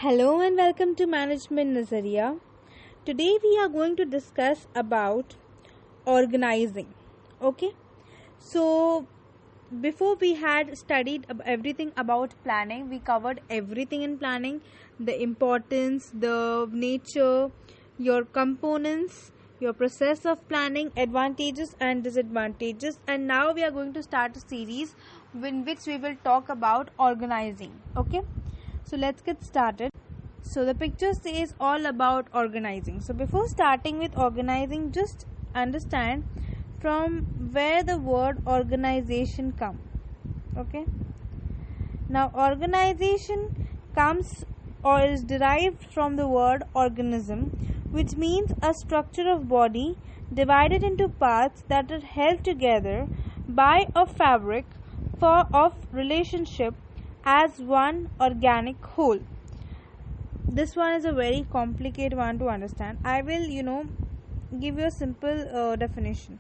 Hello and welcome to Management Nazariya. Today we are going to discuss about organizing. Okay, so before we had studied everything about planning, we covered everything in planning, the importance, the nature, your components, your process of planning, advantages and disadvantages, and now we are going to start a series in which we will talk about organizing. Okay, so let's get started. So the picture says all about organizing. So before starting with organizing, just understand from where the word organization comes. Okay, now organization comes or is derived from the word organism, which means a structure of body divided into parts that are held together by a fabric of relationship as one organic whole. This one is a very complicated one to understand. I will give you a simple definition.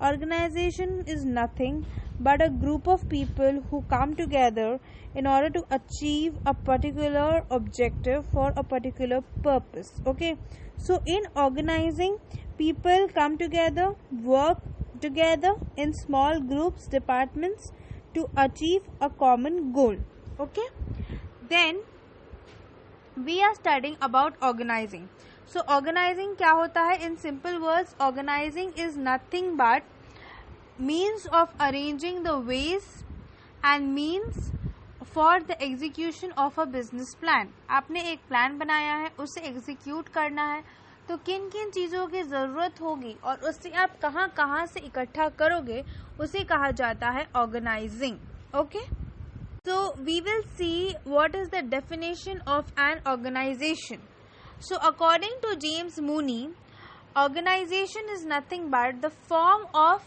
Organization is nothing but a group of people who come together in order to achieve a particular objective for a particular purpose. Okay, so in organizing, people come together, work together in small groups, departments to achieve a common goal. Okay, then we are studying about organizing. So organizing क्या होता है? In simple words, organizing is nothing but means of arranging the ways and means for the execution of a business plan. आपने एक plan बनाया है, उसे execute करना है, तो किन किन चीज़ों की ज़रूरत होगी और उससे आप कहाँ कहाँ से इकट्ठा करोगे, उसे कहा जाता है organizing. Okay, so we will see what is the definition of an organization. So according to James Mooney, organization is nothing but the form of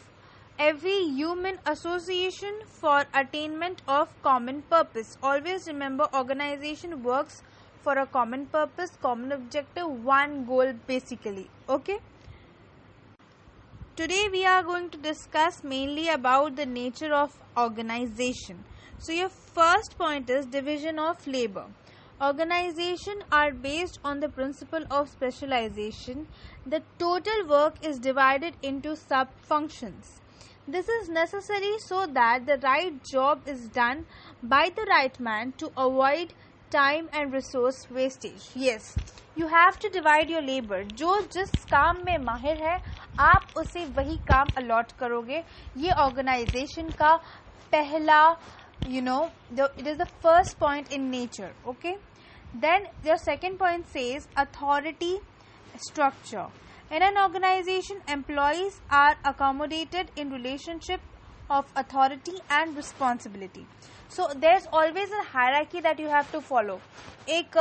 every human association for attainment of common purpose. Always remember, organization works for a common purpose, common objective, one goal basically. Okay, today we are going to discuss mainly about the nature of organization. So your first point is division of labor. Organization are based on the principle of specialization. The total work is divided into sub-functions. This is necessary so that the right job is done by the right man to avoid time and resource wastage. Yes, you have to divide your labor. जो जिस काम में माहिर है, आप उसे वही काम अलॉट करोगे. ये organization का पहला it is the first point in nature. Okay, then your second point says authority structure. In an organization, employees are accommodated in relationship of authority and responsibility. So there's always a hierarchy that you have to follow. एक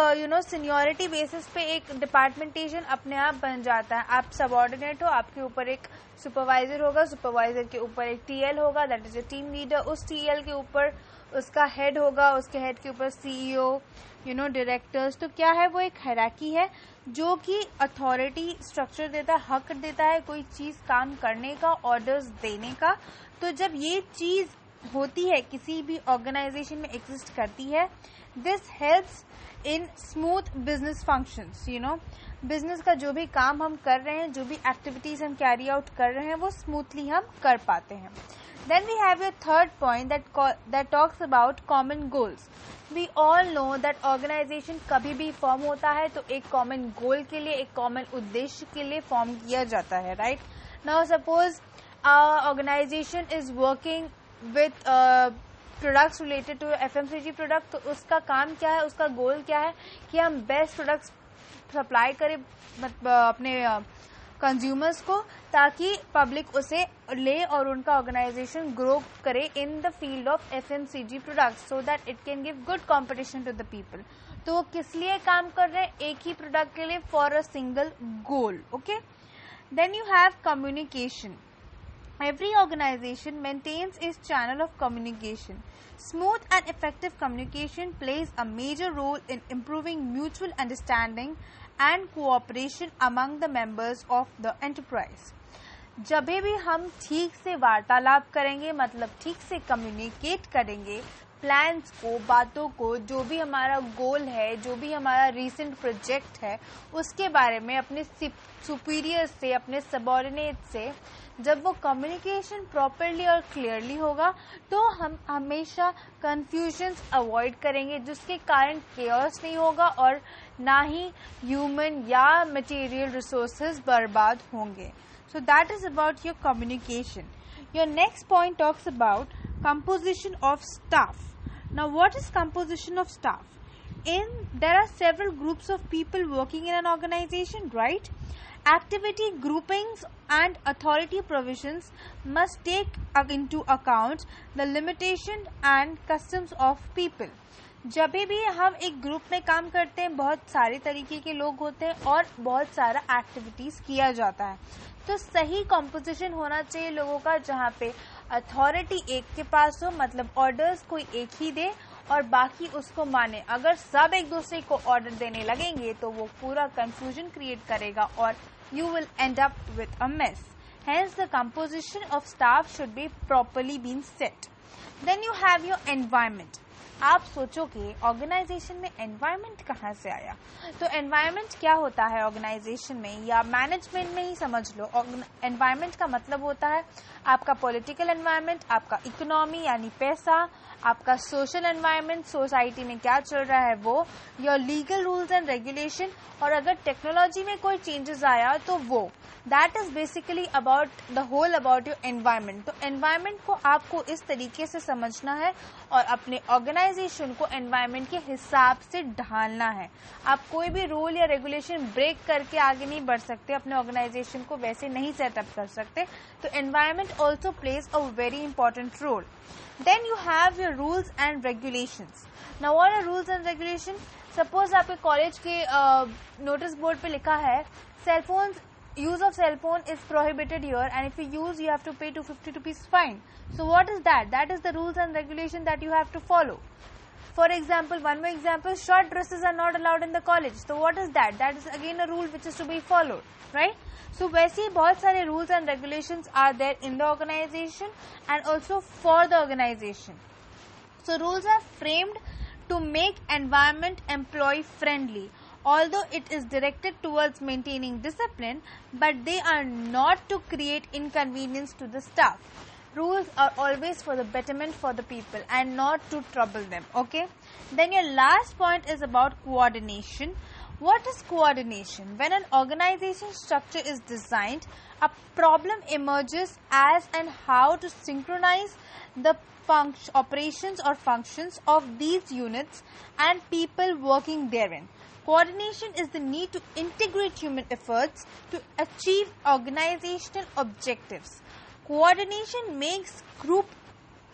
seniority basis पे एक departmentation अपने आप बन जाता है. आप subordinate हो, आपके ऊपर एक supervisor होगा, supervisor के ऊपर एक TL होगा, that is a team leader. उस TL के ऊपर उसका head होगा, उसके head के ऊपर CEO, directors. तो क्या है, वो एक hierarchy है जो कि authority structure देता है, हक देता है कोई चीज़ काम करने का, orders देने का. तो जब ये चीज़ होती है, किसी भी ऑर्गेनाइजेशन में एग्जिस्ट करती है, this helps in smooth business functions. Business का जो भी काम हम कर रहे हैं, जो भी एक्टिविटीज हम कैरी आउट कर रहे हैं, वो स्मूथली हम कर पाते हैं. Then we have a third point that talks about common goals. We all know that organization कभी भी फॉर्म होता है तो एक कॉमन गोल के लिए, एक कॉमन उद्देश्य के लिए फॉर्म किया जाता है. Right now suppose organization is working with products related to FMCG product, तो उसका काम क्या है, उसका गोल क्या है कि हम बेस्ट प्रोडक्ट्स सप्लाई करें अपने कंज्यूमर्स को, ताकि पब्लिक उसे ले और उनका ऑर्गेनाइजेशन ग्रो करे in the field of FMCG products, so that it can give good competition to the people. तो वो किस लिए काम कर रहे हैं, एक ही प्रोडक्ट के लिए, for a single goal. Okay, then you have communication. Every organization maintains its channel of communication. Smooth and effective communication plays a major role in improving mutual understanding and cooperation among the members of the enterprise. जब भी हम ठीक से वार्तालाप करेंगे, मतलब ठीक से कम्युनिकेट करेंगे, प्लान्स को, बातों को, जो भी हमारा गोल है, जो भी हमारा रीसेंट प्रोजेक्ट है, उसके बारे में अपने सुपीरियर से, अपने सबऑर्डिनेट से जब वो कम्युनिकेशन प्रॉपरली और क्लियरली होगा तो हम हमेशा कंफ्यूजन्स अवॉइड करेंगे, जिसके कारण केओस नहीं होगा और ना ही ह्यूमन या मटेरियल रिसोर्सेज बर्बाद होंगे. So that is about your communication. Your next point talks about composition of staff. Now what is composition of staff? There are several groups of people working in an organization, right? Activity groupings and authority provisions must take into account the limitation and customs of people. जब भी हम एक group में काम करते हैं, बहुत सारे तरीके के लोग होते हैं और बहुत सारा एक्टिविटीज किया जाता है, तो सही कॉम्पोजिशन होना चाहिए लोगों का, जहाँ पे अथॉरिटी एक के पास हो, मतलब ऑर्डर्स कोई एक ही दे और बाकी उसको माने. अगर सब एक दूसरे को ऑर्डर देने लगेंगे तो वो पूरा कंफ्यूजन क्रिएट करेगा और you will end up with a mess. Hence, the composition of staff should be properly been set. Then you have your environment. आप सोचोगे ऑर्गेनाइजेशन में एनवायरनमेंट कहाँ से आया, तो एनवायरनमेंट क्या होता है ऑर्गेनाइजेशन में या मैनेजमेंट में ही समझ लो. एनवायरनमेंट का मतलब होता है आपका पॉलिटिकल एनवायरनमेंट, आपका इकोनॉमी यानी पैसा, आपका सोशल एनवायरनमेंट, सोसाइटी में क्या चल रहा है वो, your legal rules and regulation, और अगर टेक्नोलॉजी में कोई चेंजेस आया तो वो. That is basically about the whole about your environment. तो एनवायरनमेंट को आपको इस तरीके से समझना है और अपने ऑर्गेनाइजेशन को एनवायरनमेंट के हिसाब से ढालना है. आप कोई भी रूल या रेगुलेशन ब्रेक करके आगे नहीं बढ़ सकते, अपने ऑर्गेनाइजेशन को वैसे नहीं सेटअप कर सकते. तो environment also plays a very important role. Then you have your rules and regulations. Now what are rules and regulations? Suppose आपके कॉलेज के नोटिस बोर्ड पे लिखा है use of cell phone is prohibited here, and if you use you have to pay 250 rupees fine. So what is that? That is the rules and regulation that you have to follow. For example, one more example, short dresses are not allowed in the college. So what is that? That is again a rule which is to be followed, right? So वैसे ही बहुत सारे rules and regulations are there in the organization and also for the organization. So rules are framed to make environment employee friendly. Although it is directed towards maintaining discipline, but they are not to create inconvenience to the staff. Rules are always for the betterment for the people and not to trouble them, okay? Then your last point is about coordination. What is coordination? When an organization structure is designed, a problem emerges as and how to synchronize the operations or functions of these units and people working therein. Coordination is the need to integrate human efforts to achieve organizational objectives. Coordination makes group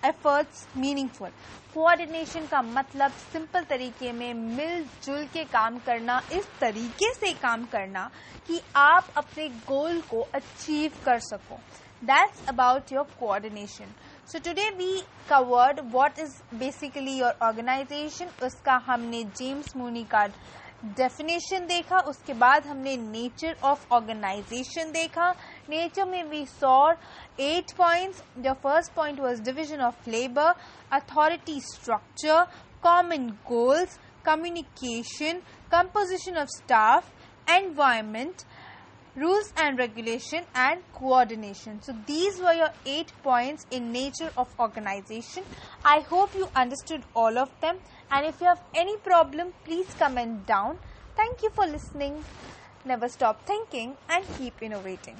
efforts meaningful. Coordination का मतलब simple तरीके में मिलजुल के काम करना, इस तरीके से काम करना कि आप अपने गोल को अचीव कर सको. That's about your coordination. So today we covered what is basically your organization. उसका हमने जेम्स मूनी का डेफिनेशन देखा, उसके बाद हमने नेचर ऑफ ऑर्गेनाइजेशन देखा. नेचर में we saw 8 points. The first point was division of labor, authority structure, common goals, communication, composition of staff, environment, rules and regulation, and coordination. So these were your 8 points in nature of organization. I hope you understood all of them, and if you have any problem, please comment down. Thank you for listening. Never stop thinking and keep innovating.